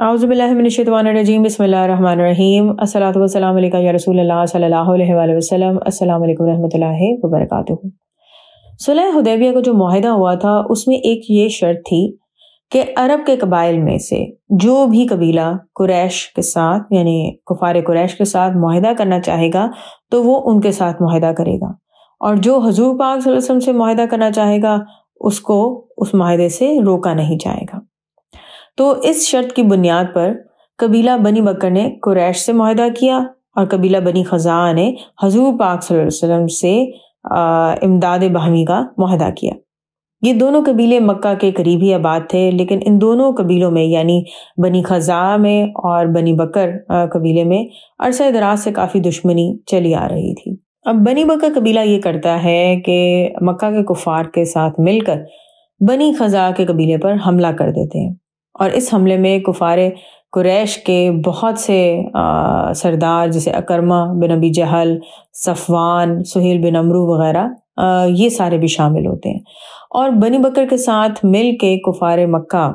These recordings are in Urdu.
اعوذ باللہ من الشیطان الرجیم بسم اللہ الرحمن الرحیم الصلاۃ والسلام علیکہ یا رسول اللہ صلی اللہ علیہ وآلہ وسلم السلام علیکم ورحمۃ اللہ وبرکاتہ۔ صلح حدیبیہ کا جو معاہدہ ہوا تھا اس میں ایک یہ شرط تھی کہ عرب کے قبائل میں سے جو بھی قبیلہ قریش کے ساتھ یعنی کفار قریش کے ساتھ معاہدہ کرنا چاہے گا تو وہ ان کے ساتھ معاہدہ کرے گا، اور جو حضور پاک صلی اللہ علیہ وسلم سے معاہدہ کرنا چاہے گا اس کو اس معاہدے سے روکا نہیں جائے گا۔ تو اس شرط کی بنیاد پر قبیلہ بنی بکر نے قریش سے معاہدہ کیا اور قبیلہ بنی خزاعہ نے حضور پاک صلی اللہ علیہ وسلم سے امداد باہمی کا معاہدہ کیا۔ یہ دونوں قبیلے مکہ کے قریب ہی آباد تھے، لیکن ان دونوں قبیلوں میں یعنی بنی خزاعہ میں اور بنی بکر قبیلے میں عرصہ دراز سے کافی دشمنی چلی آ رہی تھی۔ اب بنی بکر قبیلہ یہ کرتا ہے کہ مکہ کے کفار کے ساتھ مل کر بنی خزاعہ کے قبیلے پر حملہ کر دیتے ہیں، اور اس حملے میں کفار قریش کے بہت سے سردار جیسے اکرمہ بن ابی جہل، صفوان، سہیل بن عمرو وغیرہ یہ سارے بھی شامل ہوتے ہیں، اور بنی بکر کے ساتھ مل کے کفار مکہ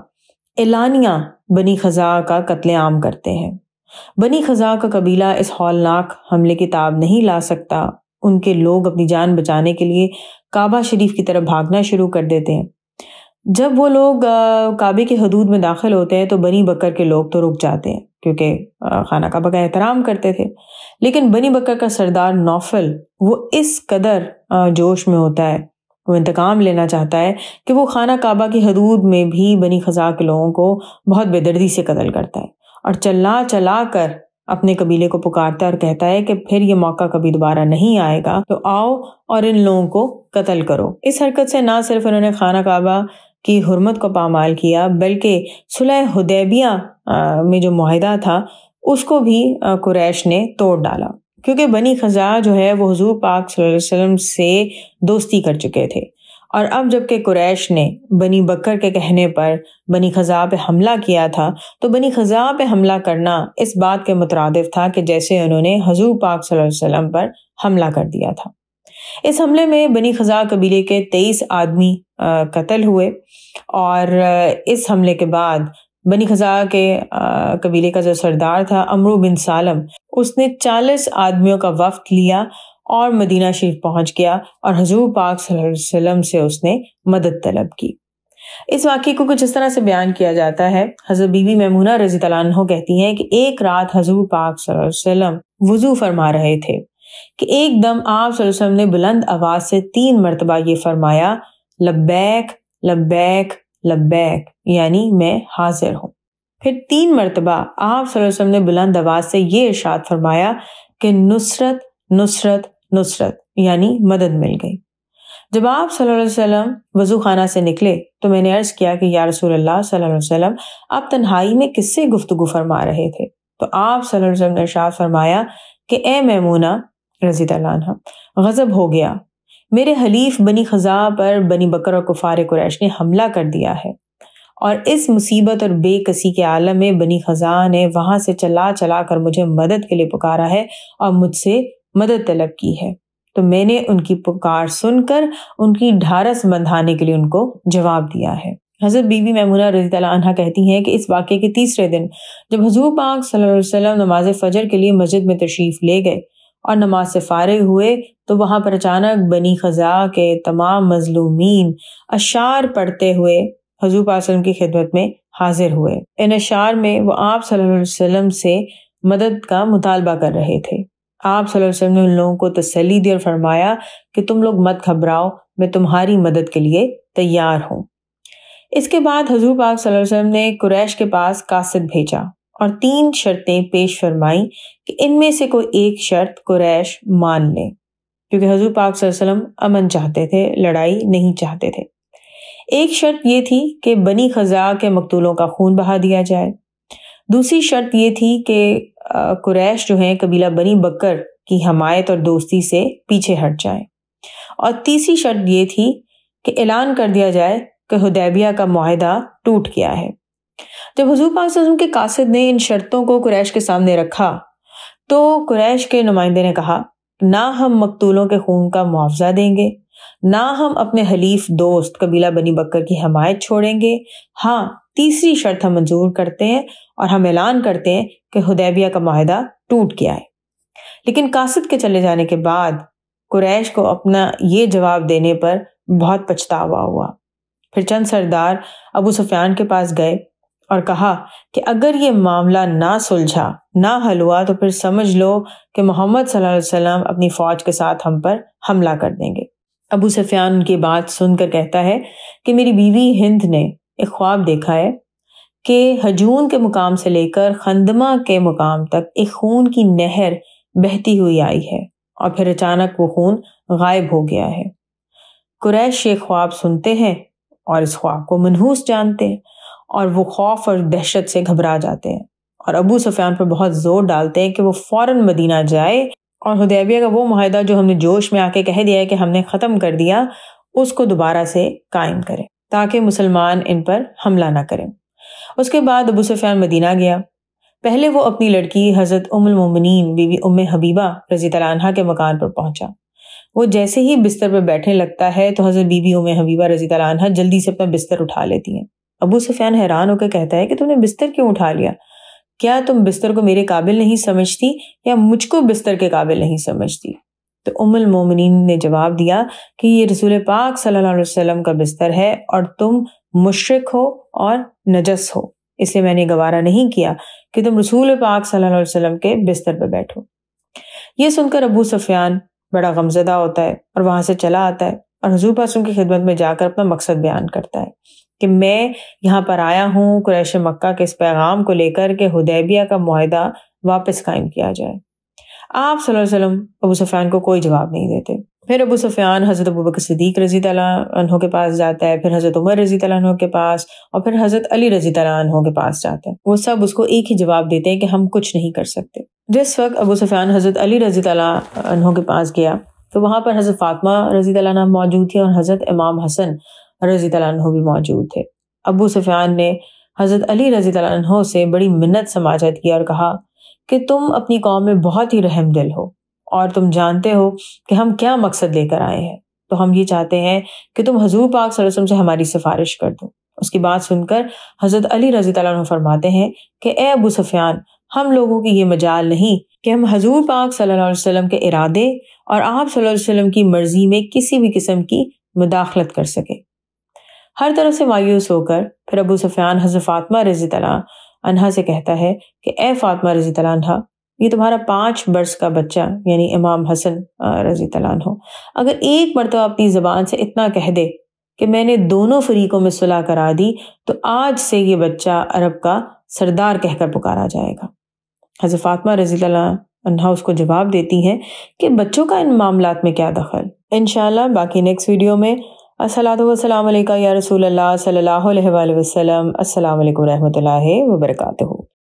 اعلانیہ بنی خزاعہ کا قتل عام کرتے ہیں۔ بنی خزاعہ کا قبیلہ اس ہولناک حملے کی تاب نہیں لا سکتا، ان کے لوگ اپنی جان بچانے کے لیے کعبہ شریف کی طرف بھاگنا شروع کر دیتے ہیں۔ جب وہ لوگ کعبے کی حدود میں داخل ہوتے ہیں تو بنی بکر کے لوگ تو رک جاتے ہیں کیونکہ خانہ کعبہ کا احترام کرتے تھے، لیکن بنی بکر کا سردار نوفل وہ اس قدر جوش میں ہوتا ہے، وہ انتقام لینا چاہتا ہے کہ وہ خانہ کعبہ کی حدود میں بھی بنی خزاعہ کے لوگوں کو بہت بے دردی سے قتل کرتا ہے، اور چلا چلا کر اپنے قبیلے کو پکارتا ہے اور کہتا ہے کہ پھر یہ موقع کبھی دوبارہ نہیں آئے گا، تو آؤ اور ان لوگوں کو قتل کرو۔ اس حرکت سے نہ صرف انہوں نے خانہ کعبہ کی حرمت کو پامال کیا، بلکہ صلح حدیبیہ میں جو معاہدہ تھا اس کو بھی قریش نے توڑ ڈالا، کیونکہ بنی خزاعہ جو ہے وہ حضور پاک صلی اللہ علیہ وسلم سے دوستی کر چکے تھے، اور اب جب کہ قریش نے بنی بکر کے کہنے پر بنی خزاعہ پہ حملہ کیا تھا تو بنی خزاعہ پہ حملہ کرنا اس بات کے مترادف تھا کہ جیسے انہوں نے حضور پاک صلی اللہ علیہ وسلم پر حملہ کر دیا تھا۔ اس حملے میں بنی خزاعہ قبیلے کے 23 آدمی قتل ہوئے، اور اس حملے کے بعد بنی خزاعہ کے قبیلے کا جو سردار تھا عمرو بن سالم، اس نے 40 آدمیوں کا وفد لیا اور مدینہ شریف پہنچ گیا، اور حضور پاک صلی اللہ علیہ وسلم سے اس نے مدد طلب کی۔ اس واقعے کو کچھ اس طرح سے بیان کیا جاتا ہے، حضرت بی بی میمونہ رضی اللہ عنہ کہتی ہیں کہ ایک رات حضور پاک صلی اللہ علیہ وسلم وضو فرما رہے تھے کہ ایک دم آپ صلی اللہ علیہ وسلم نے بلند آواز سے 3 مرتبہ یہ فرمایا، لبیک لبیک لبیک، یعنی میں حاضر ہوں۔ پھر 3 مرتبہ آپ صلی اللہ علیہ وسلم نے بلند آواز سے یہ ارشاد فرمایا کہ نصرت نصرت نصرت، یعنی مدد مل گئی۔ جب آپ صلی اللہ علیہ وسلم وضو خانہ سے نکلے تو میں نے عرض کیا کہ یا رسول اللہ صلی اللہ علیہ وسلم آپ تنہائی میں کس سے گفتگو فرما رہے تھے؟ تو آپ صلی اللہ علیہ وسلم نے ارشاد فرمایا کہ اے میمونہ رضی اللہ عنہ، غضب ہو گیا، میرے حلیف بنی خزاعہ پر بنی بکر اور کفار قریش نے حملہ کر دیا ہے، اور اس مصیبت اور بے کسی کے عالم میں بنی خزاعہ نے وہاں سے چلا چلا کر مجھے مدد کے لیے پکارا ہے اور مجھ سے مدد طلب کی ہے، تو میں نے ان کی پکار سن کر ان کی ڈھارس بندھانے کے لیے ان کو جواب دیا ہے۔ حضرت بی بی میمونہ رضی اللہ عنہا کہتی ہیں کہ اس واقعے کے تیسرے دن جب حضور پاک صلی اللہ علیہ وسلم نماز فجر کے لیے مسجد میں تشریف لے گئے اور نماز سے فارغ ہوئے تو وہاں پر اچانک بنی خزاعہ کے تمام مظلومین اشعار پڑھتے ہوئے حضور پاک صلی اللہ علیہ وسلم کی خدمت میں حاضر ہوئے۔ ان اشعار میں وہ آپ صلی اللہ علیہ وسلم سے مدد کا مطالبہ کر رہے تھے۔ آپ صلی اللہ علیہ وسلم نے ان لوگوں کو تسلی دی اور فرمایا کہ تم لوگ مت گھبراؤ، میں تمہاری مدد کے لیے تیار ہوں۔ اس کے بعد حضور پاک صلی اللہ علیہ وسلم نے قریش کے پاس قاصد بھیجا اور 3 شرطیں پیش فرمائیں کہ ان میں سے کوئی ایک شرط قریش مان لیں، کیونکہ حضور پاک صلی اللہ علیہ وسلم امن چاہتے تھے، لڑائی نہیں چاہتے تھے۔ ایک شرط یہ تھی کہ بنی خزاعہ کے مقتولوں کا خون بہا دیا جائے، دوسری شرط یہ تھی کہ قریش جو ہیں قبیلہ بنی بکر کی حمایت اور دوستی سے پیچھے ہٹ جائیں، اور تیسری شرط یہ تھی کہ اعلان کر دیا جائے کہ حدیبیہ کا معاہدہ ٹوٹ گیا ہے۔ جب حضور پاک صلی اللہ علیہ وسلم کے قاصد نے ان شرطوں کو قریش کے سامنے رکھا تو قریش کے نمائندے نے کہا، نہ ہم مقتولوں کے خون کا معاوضہ دیں گے نہ ہم اپنے حلیف دوست قبیلہ بنی بکر کی حمایت چھوڑیں گے، ہاں تیسری شرط ہم منظور کرتے ہیں اور ہم اعلان کرتے ہیں کہ حدیبیہ کا معاہدہ ٹوٹ گیا ہے۔ لیکن قاصد کے چلے جانے کے بعد قریش کو اپنا یہ جواب دینے پر بہت پچھتاوا ہوا۔ پھر چند سردار ابو سفیان کے پاس گئے اور کہا کہ اگر یہ معاملہ نہ سلجھا، نہ حل ہوا تو پھر سمجھ لو کہ محمد صلی اللہ علیہ وسلم اپنی فوج کے ساتھ ہم پر حملہ کر دیں گے۔ ابو سفیان ان کی بات سن کر کہتا ہے کہ میری بیوی ہند نے ایک خواب دیکھا ہے کہ ہجون کے مقام سے لے کر خندمہ کے مقام تک ایک خون کی نہر بہتی ہوئی آئی ہے اور پھر اچانک وہ خون غائب ہو گیا ہے۔ قریش یہ خواب سنتے ہیں اور اس خواب کو منحوس جانتے ہیں اور وہ خوف اور دہشت سے گھبرا جاتے ہیں اور ابو سفیان پر بہت زور ڈالتے ہیں کہ وہ فوراً مدینہ جائے اور حدیبیہ کا وہ معاہدہ جو ہم نے جوش میں آ کے کہہ دیا ہے کہ ہم نے ختم کر دیا، اس کو دوبارہ سے قائم کرے تاکہ مسلمان ان پر حملہ نہ کریں۔ اس کے بعد ابو سفیان مدینہ گیا۔ پہلے وہ اپنی لڑکی حضرت ام المومنین بی بی ام حبیبہ رضی اللہ عنہا کے مکان پر پہنچا۔ وہ جیسے ہی بستر پر بیٹھنے لگتا ہے تو حضرت بی بی ام حبیبہ رضی اللہ عنہا جلدی سے اپنا بستر اٹھا لیتی ہیں۔ ابو سفیان حیران ہو کر کہتا ہے کہ تم نے بستر کیوں اٹھا لیا؟ کیا تم بستر کو میرے قابل نہیں سمجھتی یا مجھ کو بستر کے قابل نہیں سمجھتی؟ تو ام المومنین نے جواب دیا کہ یہ رسول پاک صلی اللہ علیہ وسلم کا بستر ہے اور تم مشرک ہو اور نجس ہو، اس لیے میں نے گوارا نہیں کیا کہ تم رسول پاک صلی اللہ علیہ وسلم کے بستر پہ بیٹھو۔ یہ سن کر ابو سفیان بڑا غمزدہ ہوتا ہے اور وہاں سے چلا آتا ہے اور حضور پاک کی خدمت میں جا کر اپنا مقصد بیان کرتا ہے کہ میں یہاں پر آیا ہوں قریش مکہ کے اس پیغام کو لے کر کہ حدیبیہ کا معاہدہ واپس قائم کیا جائے۔ آپ صلی اللہ علیہ وسلم ابو سفیان کو کوئی جواب نہیں دیتے۔ پھر ابو سفیان حضرت ابوبکر صدیق رضی اللہ عنہ کے پاس جاتا ہے، پھر حضرت عمر رضی اللہ عنہ کے پاس اور پھر حضرت علی رضی اللہ عنہ کے پاس جاتا ہے۔ وہ سب اس کو ایک ہی جواب دیتے ہیں کہ ہم کچھ نہیں کر سکتے۔ جس وقت ابو سفیان حضرت علی رضی اللہ عنہ کے پاس گیا تو وہاں پر حضرت فاطمہ رضی اللہ عنہ موجود تھی اور حضرت امام حسن رضی اللہ عنہ بھی موجود تھے۔ ابو سفیان نے حضرت علی رضی اللہ عنہ سے بڑی منت سماجت کی اور کہا کہ تم اپنی قوم میں بہت ہی رحم دل ہو اور تم جانتے ہو کہ ہم کیا مقصد لے کر آئے ہیں، تو ہم یہ چاہتے ہیں کہ تم حضور پاک صلی اللہ علیہ وسلم سے ہماری سفارش کر دو۔ اس کی بات سن کر حضرت علی رضی اللہ عنہ فرماتے ہیں کہ اے ابو سفیان، ہم لوگوں کی یہ مجال نہیں کہ ہم حضور پاک صلی اللہ علیہ وسلم کے ارادے اور آپ صلی اللہ علیہ وسلم کی مرضی میں کسی بھی قسم کی مداخلت کر سکے۔ ہر طرف سے مایوس ہو کر پھر ابو سفیان حضرت فاطمہ رضی اللہ عنہا سے کہتا ہے کہ اے فاطمہ رضی اللہ عنہا، یہ تمہارا 5 برس کا بچہ یعنی امام حسن رضی اللہ عنہ اگر ایک مرتبہ اپنی زبان سے اتنا کہہ دے کہ میں نے دونوں فریقوں میں صلح کرا دی تو آج سے یہ بچہ عرب کا سردار کہہ کر پکارا جائے گا۔ حضرت فاطمہ رضی اللہ عنہا اس کو جواب دیتی ہیں کہ بچوں کا ان معاملات میں کیا دخل۔ انشاءاللہ باقی نیکسٹ ویڈیو میں۔ الصلاۃ والسلام علیکہ یا رسول اللہ صلی اللہ علیہ وآلہ وسلم۔ السلام علیکم ورحمۃ اللہ وبرکاتہ۔